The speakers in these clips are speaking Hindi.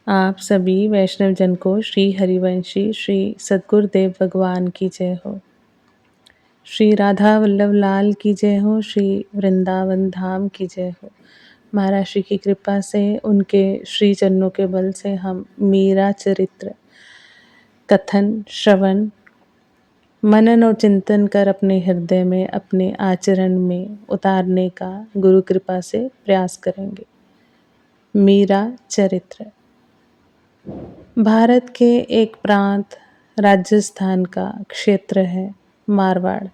आप सभी वैष्णव जन को श्री हरिवंशी श्री सद्गुरुदेव भगवान की जय हो। श्री राधा वल्लभ लाल की जय हो। श्री वृंदावन धाम की जय हो। महाराज श्री की कृपा से, उनके श्री चरणों के बल से हम मीरा चरित्र कथन, श्रवण, मनन और चिंतन कर अपने हृदय में, अपने आचरण में उतारने का गुरु कृपा से प्रयास करेंगे। मीरा चरित्र भारत के एक प्रांत राजस्थान का क्षेत्र है मारवाड़,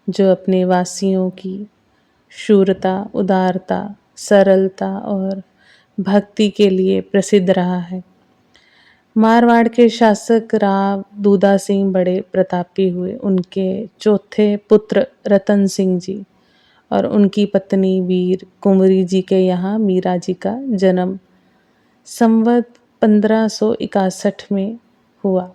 जो अपने वासियों की शूरता, उदारता, सरलता और भक्ति के लिए प्रसिद्ध रहा है। मारवाड़ के शासक राव दूधा सिंह बड़े प्रतापी हुए। उनके चौथे पुत्र रतन सिंह जी और उनकी पत्नी वीर कुंवरी जी के यहाँ मीरा जी का जन्म संवत 1561 में हुआ।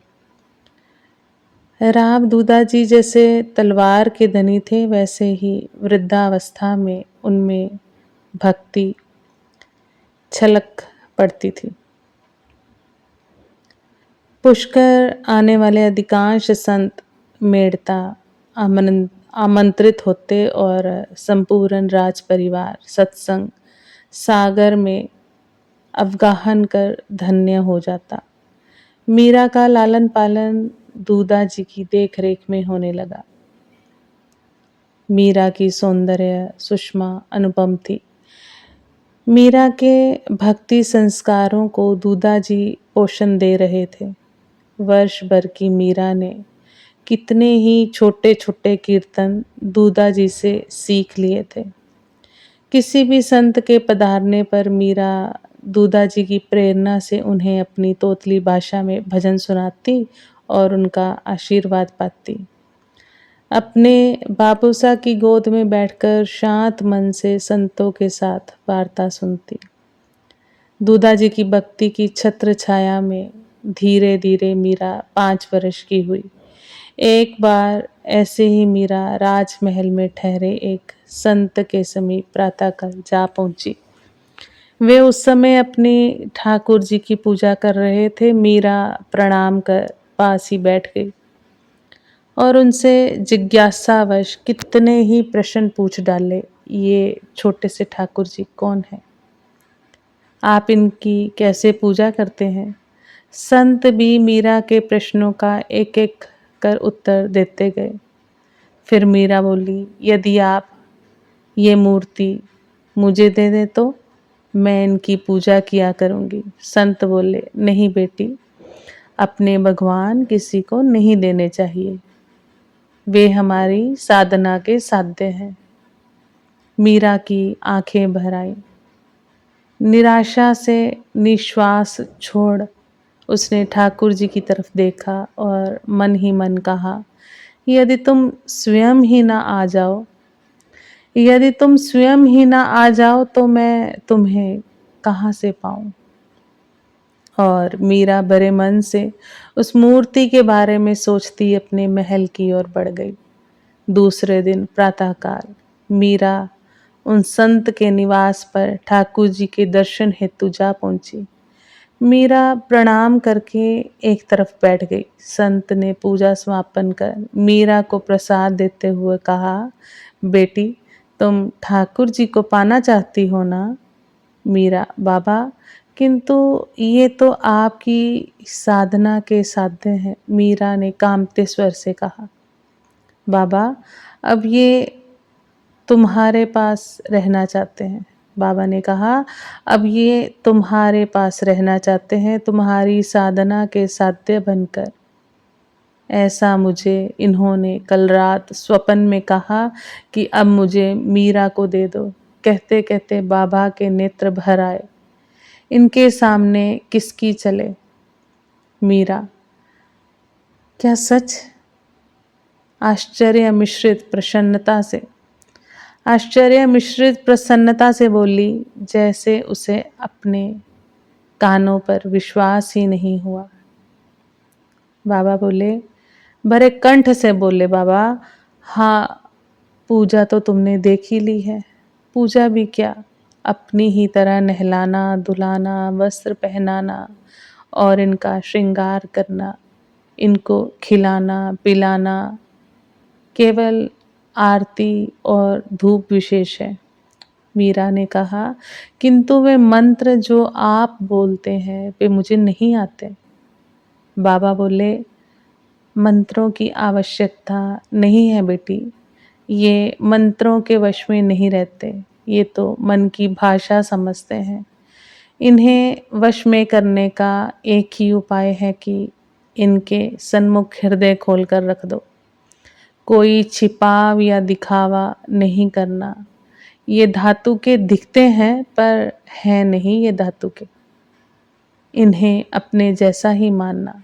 राव दूधा जी जैसे तलवार के धनी थे, वैसे ही वृद्धावस्था में उनमें भक्ति छलक पड़ती थी। पुष्कर आने वाले अधिकांश संत मेड़ता आमंत्रित होते और संपूर्ण राज परिवार सत्संग सागर में अवगाहन कर धन्य हो जाता। मीरा का लालन पालन दूधा जी की देख रेख में होने लगा। मीरा की सौंदर्य सुषमा अनुपम थी। मीरा के भक्ति संस्कारों को दूधा जी पोषण दे रहे थे। वर्ष भर की मीरा ने कितने ही छोटे छोटे कीर्तन दूधा जी से सीख लिए थे। किसी भी संत के पधारने पर मीरा दूधा जी की प्रेरणा से उन्हें अपनी तोतली भाषा में भजन सुनाती और उनका आशीर्वाद पाती। अपने बाबूसा की गोद में बैठकर शांत मन से संतों के साथ वार्ता सुनती। दूधा जी की भक्ति की छत्र छाया में धीरे धीरे मीरा 5 वर्ष की हुई। एक बार ऐसे ही मीरा राजमहल में ठहरे एक संत के समीप प्रातःकाल जा पहुंची। वे उस समय अपनी ठाकुर जी की पूजा कर रहे थे। मीरा प्रणाम कर पास ही बैठ गई और उनसे जिज्ञासावश कितने ही प्रश्न पूछ डाले। ये छोटे से ठाकुर जी कौन है? आप इनकी कैसे पूजा करते हैं? संत भी मीरा के प्रश्नों का एक एक कर उत्तर देते गए। फिर मीरा बोली, यदि आप ये मूर्ति मुझे दे दें तो मैं इनकी पूजा किया करूंगी। संत बोले, नहीं बेटी, अपने भगवान किसी को नहीं देने चाहिए, वे हमारी साधना के साध्य हैं। मीरा की आंखें भर आईं। निराशा से निश्वास छोड़ उसने ठाकुर जी की तरफ देखा और मन ही मन कहा, यदि तुम स्वयं ही ना आ जाओ, यदि तुम स्वयं ही ना आ जाओ तो मैं तुम्हें कहाँ से पाऊं? और मीरा बड़े मन से उस मूर्ति के बारे में सोचती अपने महल की ओर बढ़ गई। दूसरे दिन प्रातःकाल मीरा उन संत के निवास पर ठाकुर जी के दर्शन हेतु जा पहुंची। मीरा प्रणाम करके एक तरफ बैठ गई। संत ने पूजा समापन कर मीरा को प्रसाद देते हुए कहा, बेटी, तुम ठाकुर जी को पाना चाहती हो ना? मीरा, बाबा, किंतु ये तो आपकी साधना के साध्य हैं। मीरा ने कांपते स्वर से कहा, बाबा, अब ये तुम्हारे पास रहना चाहते हैं। बाबा ने कहा, अब ये तुम्हारे पास रहना चाहते हैं, तुम्हारी साधना के साध्य बनकर। ऐसा मुझे इन्होंने कल रात स्वप्न में कहा कि अब मुझे मीरा को दे दो। कहते कहते बाबा के नेत्र भर आए। इनके सामने किसकी चले? मीरा, क्या सच? आश्चर्य मिश्रित प्रसन्नता से बोली, जैसे उसे अपने कानों पर विश्वास ही नहीं हुआ। बाबा बोले, भरे कंठ से बोले, बाबा, हाँ, पूजा तो तुमने देख ही ली है। पूजा भी क्या, अपनी ही तरह नहलाना, धुलाना, वस्त्र पहनाना और इनका श्रृंगार करना, इनको खिलाना, पिलाना केवल आरती और धूप विशेष है। मीरा ने कहा, किंतु वे मंत्र जो आप बोलते हैं वे मुझे नहीं आते। बाबा बोले, मंत्रों की आवश्यकता नहीं है बेटी, ये मंत्रों के वश में नहीं रहते, ये तो मन की भाषा समझते हैं। इन्हें वश में करने का एक ही उपाय है कि इनके सन्मुख हृदय खोलकर रख दो। कोई छिपाव या दिखावा नहीं करना। ये धातु के दिखते हैं पर हैं नहीं ये धातु के। इन्हें अपने जैसा ही मानना।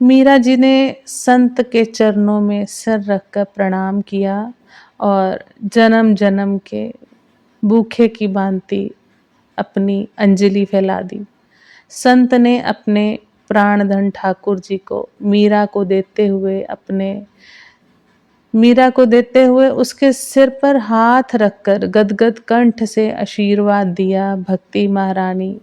मीरा जी ने संत के चरणों में सिर रखकर प्रणाम किया और जन्म जन्म के भूखे की भांति अपनी अंजलि फैला दी। संत ने अपने प्राणधन ठाकुर जी को मीरा को देते हुए उसके सिर पर हाथ रखकर गदगद कंठ से आशीर्वाद दिया। भक्ति महारानी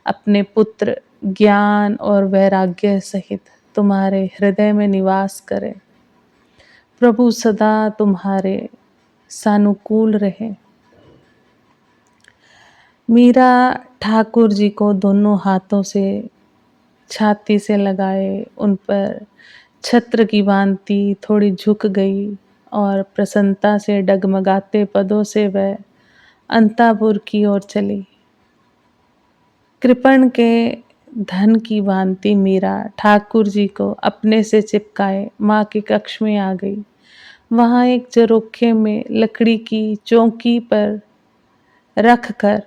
अपने पुत्र ज्ञान और वैराग्य सहित तुम्हारे हृदय में निवास करे। प्रभु सदा तुम्हारे सानुकूल रहे। मीरा ठाकुर जी को दोनों हाथों से छाती से लगाए उन पर छत्र की भांति थोड़ी झुक गई और प्रसन्नता से डगमगाते पदों से वह अंतापुर की ओर चली। कृपण के धन की भांति मीरा ठाकुर जी को अपने से चिपकाए माँ के कक्ष में आ गई। वहाँ एक झरोखे में लकड़ी की चौकी पर रख कर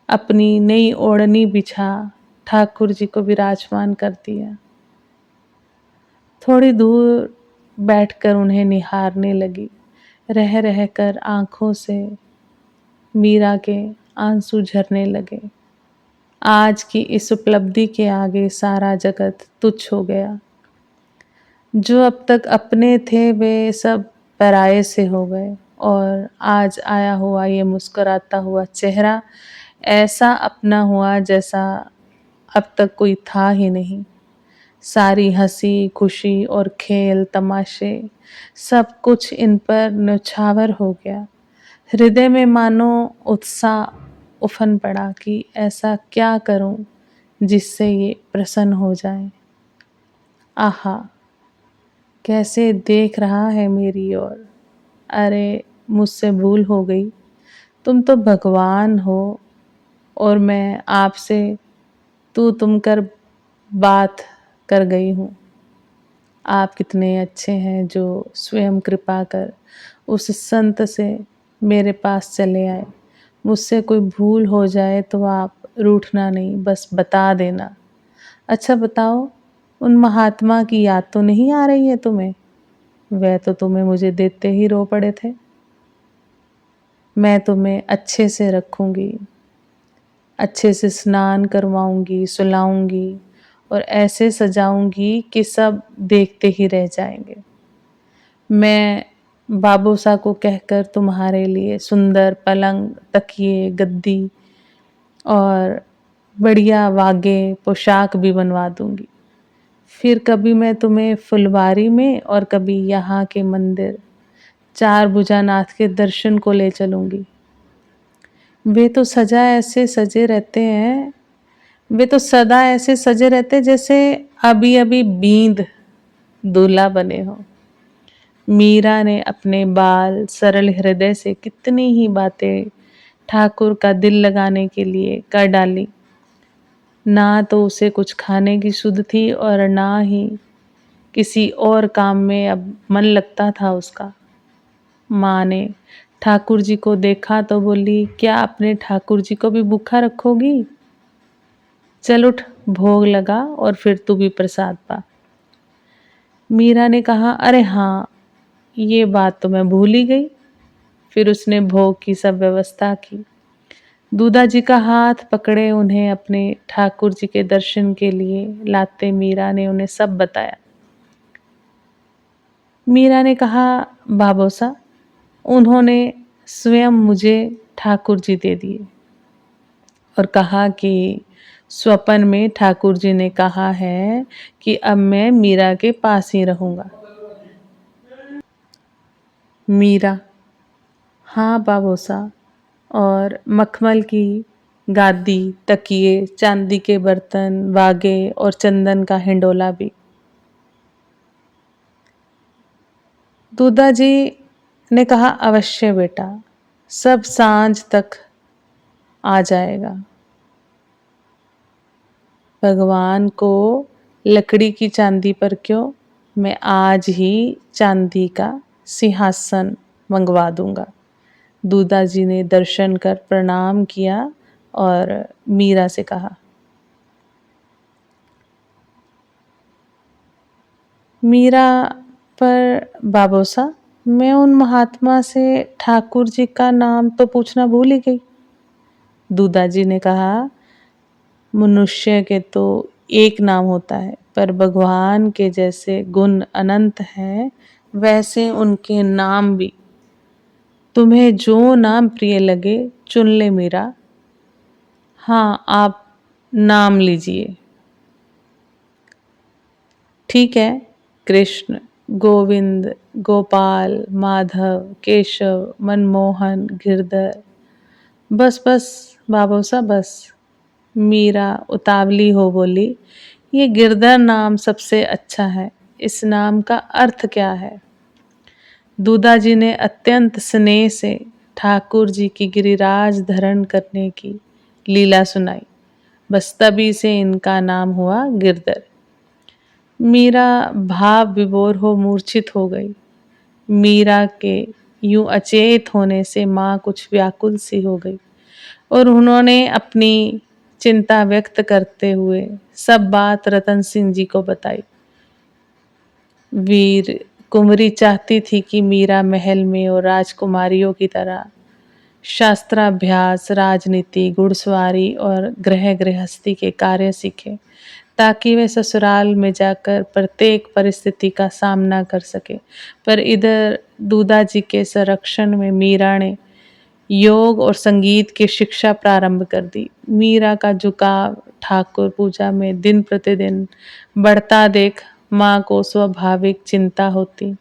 अपनी नई ओढ़नी बिछा ठाकुर जी को विराजमान कर दिया। थोड़ी दूर बैठकर उन्हें निहारने लगी। रह रहकर आंखों से मीरा के आंसू झरने लगे। आज की इस उपलब्धि के आगे सारा जगत तुच्छ हो गया। जो अब तक अपने थे वे सब पराये से हो गए और आज आया हुआ ये मुस्कुराता हुआ चेहरा ऐसा अपना हुआ जैसा अब तक कोई था ही नहीं। सारी हंसी खुशी और खेल तमाशे सब कुछ इन पर न्यौछावर हो गया। हृदय में मानो उत्साह उफन पड़ा कि ऐसा क्या करूं जिससे ये प्रसन्न हो जाए। आहा, कैसे देख रहा है मेरी ओर। अरे मुझसे भूल हो गई, तुम तो भगवान हो और मैं आपसे तू तुम कर बात कर गई हूँ। आप कितने अच्छे हैं जो स्वयं कृपा कर उस संत से मेरे पास चले आए। मुझसे कोई भूल हो जाए तो आप रूठना नहीं, बस बता देना। अच्छा बताओ, उन महात्मा की याद तो नहीं आ रही है तुम्हें? वह तो तुम्हें मुझे देते ही रो पड़े थे। मैं तुम्हें अच्छे से रखूंगी, अच्छे से स्नान करवाऊंगी, सुलाऊंगी और ऐसे सजाऊंगी कि सब देखते ही रह जाएंगे। मैं बाबूसा को कहकर तुम्हारे लिए सुंदर पलंग, तकिए, गद्दी और बढ़िया वागे पोशाक भी बनवा दूंगी। फिर कभी मैं तुम्हें फुलवारी में और कभी यहाँ के मंदिर चार भुजानाथ के दर्शन को ले चलूंगी। वे तो सदा ऐसे सजे रहते जैसे अभी अभी बींद दूल्हा बने हो। मीरा ने अपने बाल सरल हृदय से कितनी ही बातें ठाकुर का दिल लगाने के लिए कर डाली। ना तो उसे कुछ खाने की सुध थी और ना ही किसी और काम में अब मन लगता था उसका। माँ ने ठाकुर जी को देखा तो बोली, क्या अपने ठाकुर जी को भी भूखा रखोगी? चल उठ, भोग लगा और फिर तू भी प्रसाद पा। मीरा ने कहा, अरे हाँ, ये बात तो मैं भूल ही गई। फिर उसने भोग की सब व्यवस्था की। दूधा जी का हाथ पकड़े उन्हें अपने ठाकुर जी के दर्शन के लिए लाते मीरा ने उन्हें सब बताया। मीरा ने कहा, बाबोसा, उन्होंने स्वयं मुझे ठाकुर जी दे दिए और कहा कि स्वप्न में ठाकुर जी ने कहा है कि अब मैं मीरा के पास ही रहूंगा। मीरा, हाँ बाबूसा। और मखमल की गादी, तकिए, चांदी के बर्तन, वागे और चंदन का हिंडोला भी। दूधा जी ने कहा, अवश्य बेटा, सब सांझ तक आ जाएगा। भगवान को लकड़ी की चांदी पर क्यों, मैं आज ही चांदी का सिंहासन मंगवा दूंगा। दूधा जी ने दर्शन कर प्रणाम किया और मीरा से कहा, मीरा, पर बाबोसा, मैं उन महात्मा से ठाकुर जी का नाम तो पूछना भूल ही गई। दूधा जी ने कहा, मनुष्य के तो एक नाम होता है, पर भगवान के जैसे गुण अनंत हैं, वैसे उनके नाम भी। तुम्हें जो नाम प्रिय लगे चुन ले मीरा। हाँ, आप नाम लीजिए। ठीक है, कृष्ण, गोविंद, गोपाल, माधव, केशव, मनमोहन, गिरधर। बस बस बाबूसा बस। मीरा उतावली हो बोली, ये गिरधर नाम सबसे अच्छा है। इस नाम का अर्थ क्या है? दूधा जी ने अत्यंत स्नेह से ठाकुर जी की गिरिराज धरण करने की लीला सुनाई। बस तभी से इनका नाम हुआ गिरधर। मीरा भाव विभोर हो मूर्छित हो गई। मीरा के यूं अचेत होने से माँ कुछ व्याकुल सी हो गई और उन्होंने अपनी चिंता व्यक्त करते हुए सब बात रतन सिंह जी को बताई। वीर कुंवरी चाहती थी कि मीरा महल में और राजकुमारियों की तरह शास्त्राभ्यास, राजनीति, घुड़सवारी और गृहस्थी के कार्य सीखे, ताकि वे ससुराल में जाकर प्रत्येक परिस्थिति का सामना कर सके। पर इधर दूधा जी के संरक्षण में मीरा ने योग और संगीत की शिक्षा प्रारंभ कर दी। मीरा का झुकाव ठाकुर पूजा में दिन प्रतिदिन बढ़ता देख माँ को स्वाभाविक चिंता होती।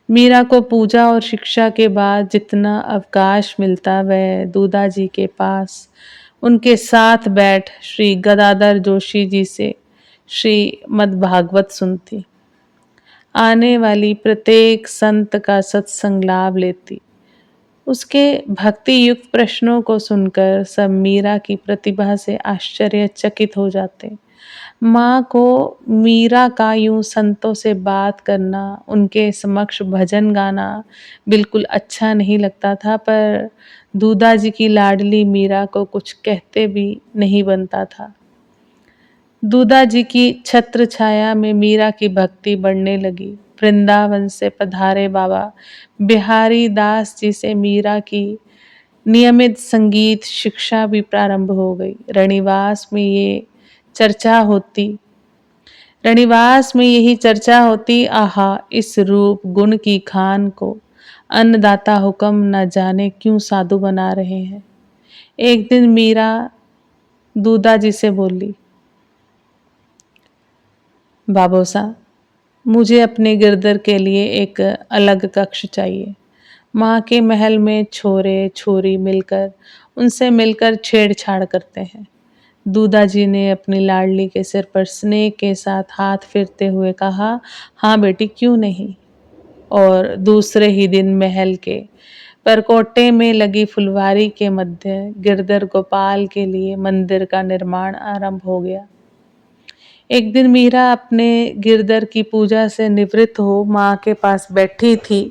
मीरा को पूजा और शिक्षा के बाद जितना अवकाश मिलता वह दूधा जी के पास उनके साथ बैठ श्री गदाधर जोशी जी से श्रीमद् भागवत सुनती, आने वाली प्रत्येक संत का सत्संग लाभ लेती। उसके भक्ति युक्त प्रश्नों को सुनकर सब मीरा की प्रतिभा से आश्चर्यचकित हो जाते। माँ को मीरा का यूं संतों से बात करना, उनके समक्ष भजन गाना बिल्कुल अच्छा नहीं लगता था, पर दूधा जी की लाडली मीरा को कुछ कहते भी नहीं बनता था। दूधा जी की छत्र छाया में मीरा की भक्ति बढ़ने लगी। वृंदावन से पधारे बाबा बिहारी दास जी से मीरा की नियमित संगीत शिक्षा भी प्रारंभ हो गई। रणिवास में यही चर्चा होती, आहा, इस रूप गुण की खान को अन्नदाता हुक्म न जाने क्यों साधु बना रहे हैं। एक दिन मीरा दूधा जी से बोली, बाबूसा, मुझे अपने गिरधर के लिए एक अलग कक्ष चाहिए। माँ के महल में छोरे छोरी उनसे मिलकर छेड़छाड़ करते हैं। दूधा जी ने अपनी लाडली के सिर पर स्नेह के साथ हाथ फेरते हुए कहा, हाँ बेटी, क्यों नहीं। और दूसरे ही दिन महल के परकोटे में लगी फुलवारी के मध्य गिरधर गोपाल के लिए मंदिर का निर्माण आरंभ हो गया। एक दिन मीरा अपने गिरधर की पूजा से निवृत्त हो माँ के पास बैठी थी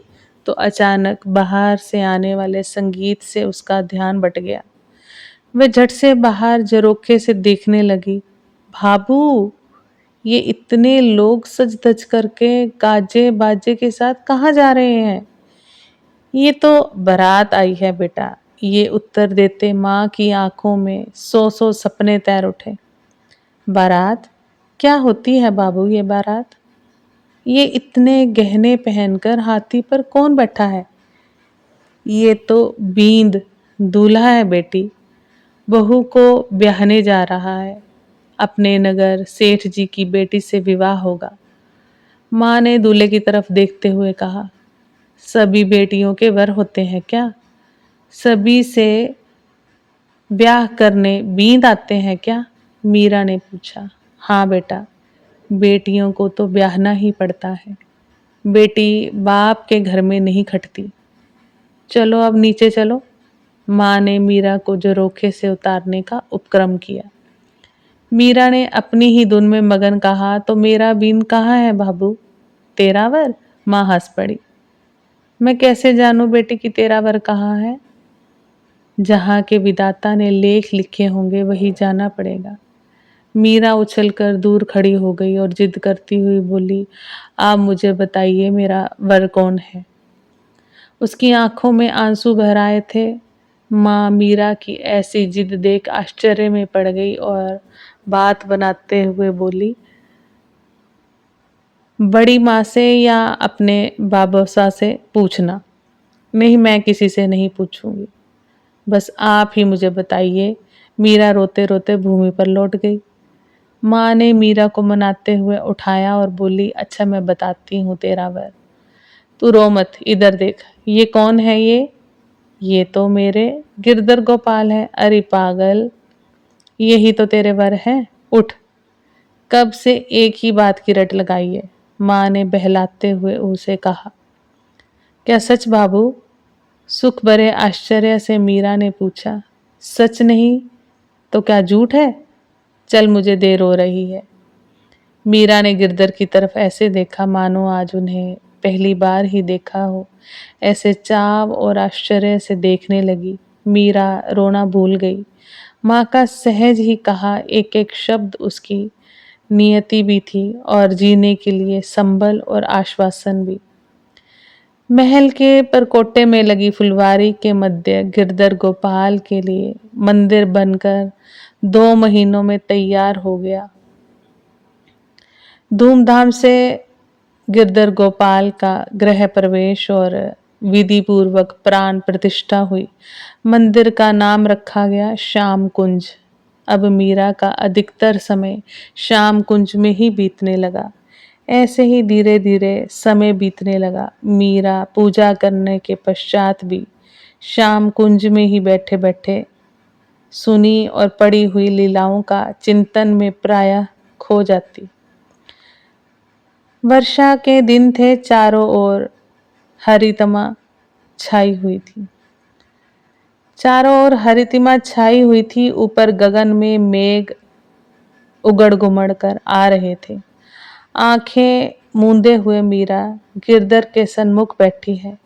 तो अचानक बाहर से आने वाले संगीत से उसका ध्यान बट गया। वह झट से बाहर झरोखे से देखने लगी। भाबू, ये इतने लोग सज धज करके गाजे बाजे के साथ कहाँ जा रहे हैं? ये तो बारात आई है बेटा, ये उत्तर देते माँ की आंखों में सौ सौ सपने तैर उठे। बारात? क्या होती है बाबू ये बारात? ये इतने गहने पहनकर हाथी पर कौन बैठा है? ये तो बींद दूल्हा है बेटी, बहू को ब्याहने जा रहा है। अपने नगर सेठ जी की बेटी से विवाह होगा। माँ ने दूल्हे की तरफ देखते हुए कहा, सभी बेटियों के वर होते हैं क्या? सभी से ब्याह करने बींद आते हैं क्या? मीरा ने पूछा। हाँ बेटा, बेटियों को तो ब्याहना ही पड़ता है। बेटी बाप के घर में नहीं खटती। चलो अब नीचे चलो। माँ ने मीरा को झरोखे से उतारने का उपक्रम किया। मीरा ने अपनी ही धुन में मगन कहा, तो मेरा बीन कहाँ है बाबू? तेरा वर? माँ हंस पड़ी। मैं कैसे जानूं बेटी कि तेरा वर कहाँ है? जहाँ के विधाता ने लेख लिखे होंगे वही जाना पड़ेगा। मीरा उछलकर दूर खड़ी हो गई और जिद करती हुई बोली, आप मुझे बताइए मेरा वर कौन है? उसकी आंखों में आंसू भर आए थे। माँ मीरा की ऐसी जिद देख आश्चर्य में पड़ गई और बात बनाते हुए बोली, बड़ी माँ से या अपने बाबोसा से पूछना। नहीं, मैं किसी से नहीं पूछूंगी, बस आप ही मुझे बताइए। मीरा रोते रोते भूमि पर लौट गई। माँ ने मीरा को मनाते हुए उठाया और बोली, अच्छा मैं बताती हूँ तेरा वर। तू रो मत, इधर देख। ये कौन है ये तो मेरे गिरधर गोपाल है। अरे पागल, यही तो तेरे वर है। उठ, कब से एक ही बात की रट लगाई है। माँ ने बहलाते हुए उसे कहा। क्या सच बाबू? सुख भरे आश्चर्य से मीरा ने पूछा। सच नहीं तो क्या झूठ है? चल, मुझे देर हो रही है। मीरा ने गिरधर की तरफ ऐसे देखा मानो आज उन्हें पहली बार ही देखा हो। ऐसे चाव और आश्चर्य से देखने लगी। मीरा रोना भूल गई। माँ का सहज ही कहा एक एक शब्द उसकी नियति भी थी और जीने के लिए संबल और आश्वासन भी। महल के परकोटे में लगी फुलवारी के मध्य गिरधर गोपाल के लिए मंदिर बनकर 2 महीनों में तैयार हो गया। धूमधाम से गिरधर गोपाल का गृह प्रवेश और विधि पूर्वक प्राण प्रतिष्ठा हुई। मंदिर का नाम रखा गया श्याम कुंज। अब मीरा का अधिकतर समय श्याम कुंज में ही बीतने लगा। ऐसे ही धीरे धीरे समय बीतने लगा। मीरा पूजा करने के पश्चात भी श्याम कुंज में ही बैठे बैठे सुनी और पड़ी हुई लीलाओं का चिंतन में प्रायः खो जाती। वर्षा के दिन थे। चारों ओर हरितमा छाई हुई थी। चारों ओर हरितिमा छाई हुई थी। ऊपर गगन में मेघ उगड़ गुमड़ कर आ रहे थे। आंखें मूंदे हुए मीरा गिरधर के सन्मुख बैठी है।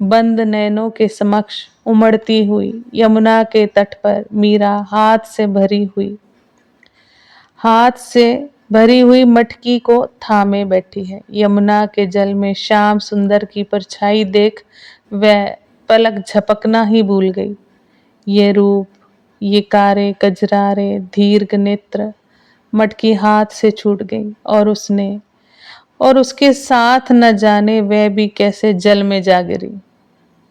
बंद नैनों के समक्ष उमड़ती हुई यमुना के तट पर मीरा हाथ से भरी हुई मटकी को थामे बैठी है। यमुना के जल में श्याम सुंदर की परछाई देख वह पलक झपकना ही भूल गई। ये रूप, ये कारे कजरारे दीर्घ नेत्र, मटकी हाथ से छूट गई और उसके साथ न जाने वह भी कैसे जल में जा गिरी।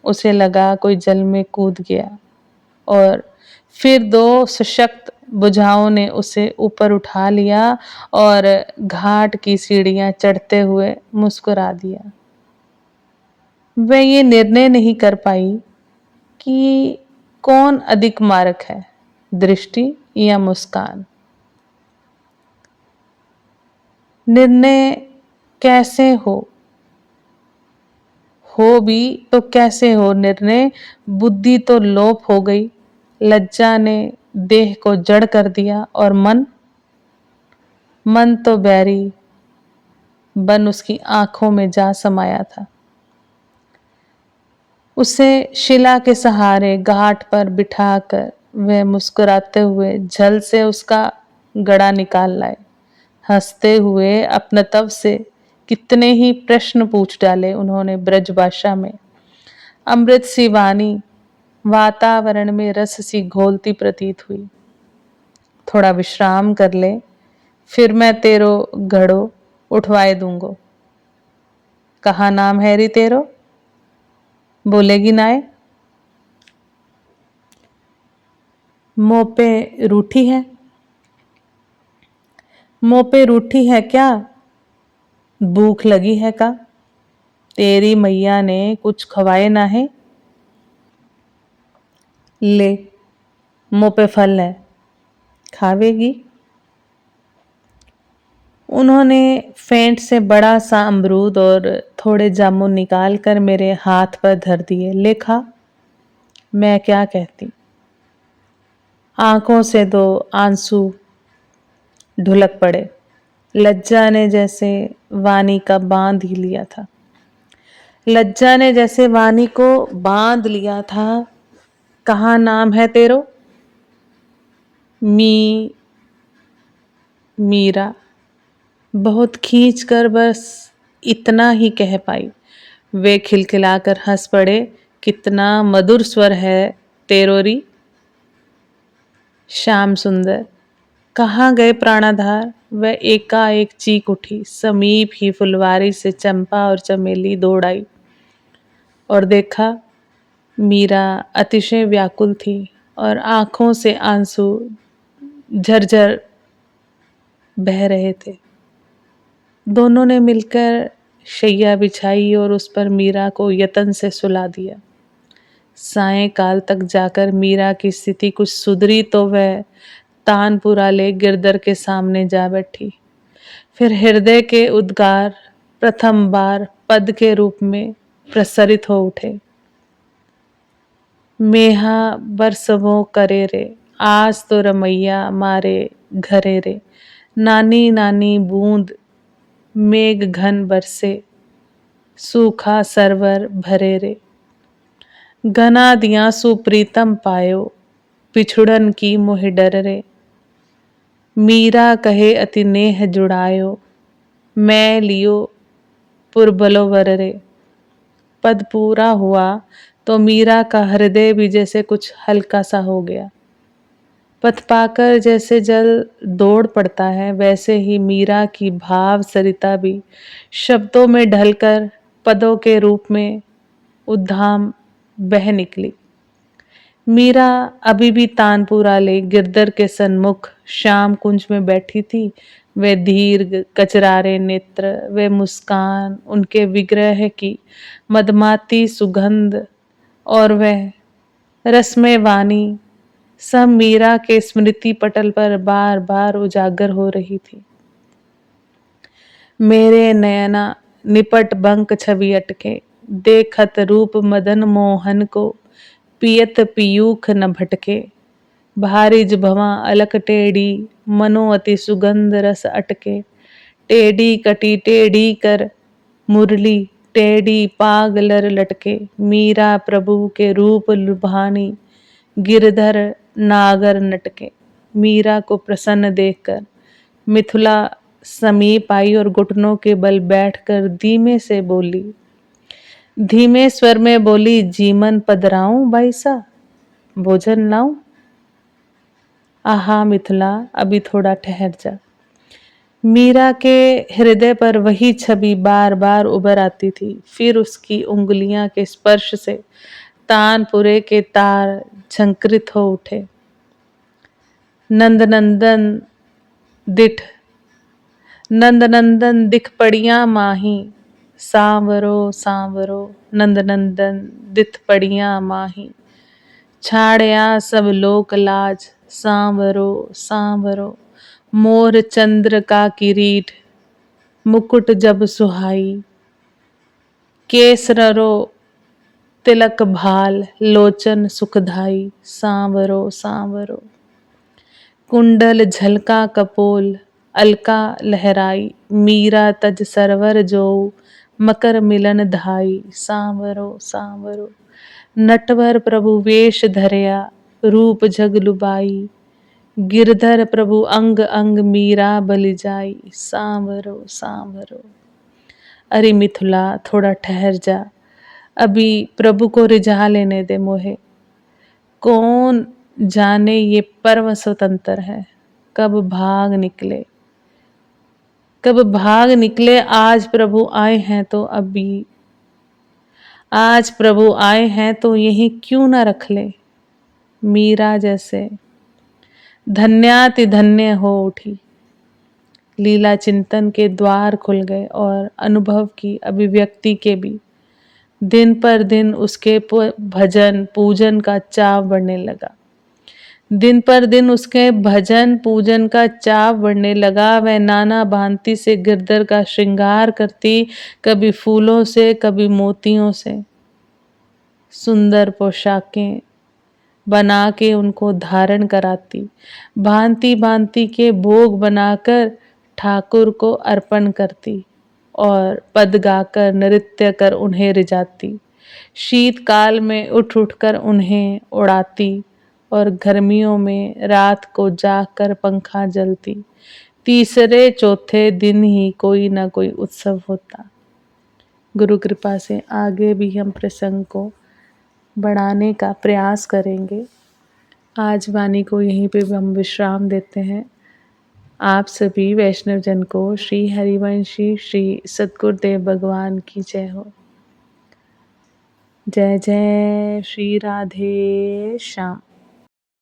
उसे लगा कोई जल में कूद गया और फिर 2 सशक्त भुजाओं ने उसे ऊपर उठा लिया और घाट की सीढ़ियां चढ़ते हुए मुस्कुरा दिया। वह ये निर्णय नहीं कर पाई कि कौन अधिक मारक है, दृष्टि या मुस्कान। निर्णय कैसे हो भी तो कैसे हो निर्णय। बुद्धि तो लोप हो गई। लज्जा ने देह को जड़ कर दिया और मन तो बैरी बन उसकी आंखों में जा समाया था। उसे शिला के सहारे घाट पर बिठाकर वह मुस्कुराते हुए झल से उसका गड़ा निकाल लाए। हंसते हुए अपनत्व से कितने ही प्रश्न पूछ डाले उन्होंने ब्रज भाषा में। अमृत सी वाणी वातावरण में रस सी घोलती प्रतीत हुई। थोड़ा विश्राम कर ले, फिर मैं तेरो घड़ो उठवाए दूंगो। कहा नाम है री तेरो? बोलेगी नाय? मुँह पे रूठी है? मुँह पे रूठी है क्या? भूख लगी है का? तेरी मैया ने कुछ खवाए ना है? ले, मुँह पे फल है, खावेगी? उन्होंने फेंट से बड़ा सा अमरूद और थोड़े जामुन निकाल कर मेरे हाथ पर धर दिए। ले खा। मैं क्या कहती। आंखों से दो आंसू ढुलक पड़े। लज्जा ने जैसे वानी का बांध ही लिया था। लज्जा ने जैसे वानी को बांध लिया था। कहाँ नाम है तेरो? मीरा। बहुत खींच कर बस इतना ही कह पाई। वे खिलखिलाकर हंस पड़े। कितना मधुर स्वर है तेरोरी। श्याम सुंदर। कहाँ गए प्राणाधार? वह एकाएक चीख उठी। समीप ही फुलवारी से चंपा और चमेली दौड़ आई और देखा मीरा अतिशय व्याकुल थी और आंखों से आंसू झरझर बह रहे थे। दोनों ने मिलकर शैया बिछाई और उस पर मीरा को यतन से सुला दिया। सायंकाल तक जाकर मीरा की स्थिति कुछ सुधरी तो वह तानपुरा ले गिरधर के सामने जा बैठी। फिर हृदय के उद्गार प्रथम बार पद के रूप में प्रसरित हो उठे। मेहा बरसवों करे रे, आज तो रमैया मारे घरे रे। नानी नानी बूंद मेघ घन बरसे, सूखा सरवर भरे रे। घना दिया सुप्रीतम पायो, पिछुड़न की मोहि डर रे। मीरा कहे अति नेह जुड़ायो, मैं लियो पुरबलोवर रे। पद पूरा हुआ तो मीरा का हृदय भी जैसे कुछ हल्का सा हो गया। पथ पाकर जैसे जल दौड़ पड़ता है, वैसे ही मीरा की भाव सरिता भी शब्दों में ढलकर पदों के रूप में उद्धाम बह निकली। मीरा अभी भी तानपुरा ले गिरधर के सन्मुख श्याम कुंज में बैठी थी। वे दीर्घ कचरारे नेत्र, वे मुस्कान, उनके विग्रह की मदमाती सुगंध और वह रसमय वाणी सब मीरा के स्मृति पटल पर बार बार उजागर हो रही थी। मेरे नयना निपट बंक छवि अटके, देखत रूप मदन मोहन को, पियत पीयूख न भटके। भारिज भवां अलक टेढ़ी, मनो अति सुगंध रस अटके। टेढ़ी कटी टेढ़ी कर मुरली, टेढ़ी पाग लर लटके। मीरा प्रभु के रूप लुभानी, गिरधर नागर नटके। मीरा को प्रसन्न देखकर मिथुला समीप आई और घुटनों के बल बैठकर धीमे स्वर में बोली, जीमन पधराऊं भाई सा, भोजन लाऊं? आहा मिथुला, अभी थोड़ा ठहर जा। मीरा के हृदय पर वही छवि बार बार उभर आती थी। फिर उसकी उंगलियां के स्पर्श से तानपुरे के तार झंकृत हो उठे। नंदनंदन दिख पड़ियां माही, सांवरो सांवरो नंदनंदन दिख पड़ियां माही। छाड़या सब लोक लाज, सांवरो सांवरो मोर चंद्र का किरीट, मुकुट जब सुहाई। केसररो तिलक भाल, लोचन सुखदाई, सांवरो सांवरो। कुंडल झलका कपोल, अलका लहराई। मीरा तज सरवर जो, मकर मिलन धाई। सांवरो सांवरो नटवर प्रभु वेश धरया, रूप जग लुबाई। गिरधर प्रभु अंग अंग मीरा बलि जाई। सांवरो सांवरो। अरे मिथुला, थोड़ा ठहर जा, अभी प्रभु को रिझा लेने दे मोहे। कौन जाने ये पर्व स्वतंत्र है, कब भाग निकले। आज प्रभु आए हैं तो यहीं क्यों ना रख ले। मीरा जैसे धन्याति धन्य हो उठी। लीला चिंतन के द्वार खुल गए और अनुभव की अभिव्यक्ति के भी। दिन पर दिन उसके भजन पूजन का चाव बढ़ने लगा। दिन पर दिन उसके भजन पूजन का चाव बढ़ने लगा। वह नाना भांति से गिरधर का श्रृंगार करती, कभी फूलों से, कभी मोतियों से। सुंदर पोशाकें बना के उनको धारण कराती, भांति भांति के भोग बनाकर ठाकुर को अर्पण करती और पद गाकर नृत्य कर उन्हें रिझाती। शीतकाल में उठ उठकर उन्हें उड़ाती और गर्मियों में रात को जागकर पंखा जलती। तीसरे चौथे दिन ही कोई ना कोई उत्सव होता। गुरु कृपा से आगे भी हम प्रसंग को बढ़ाने का प्रयास करेंगे। आज वाणी को यहीं पे हम विश्राम देते हैं। आप सभी वैष्णव जन को श्री हरिवंशी श्री सद्गुरुदेव भगवान की जय हो। जय जय श्री राधे श्याम।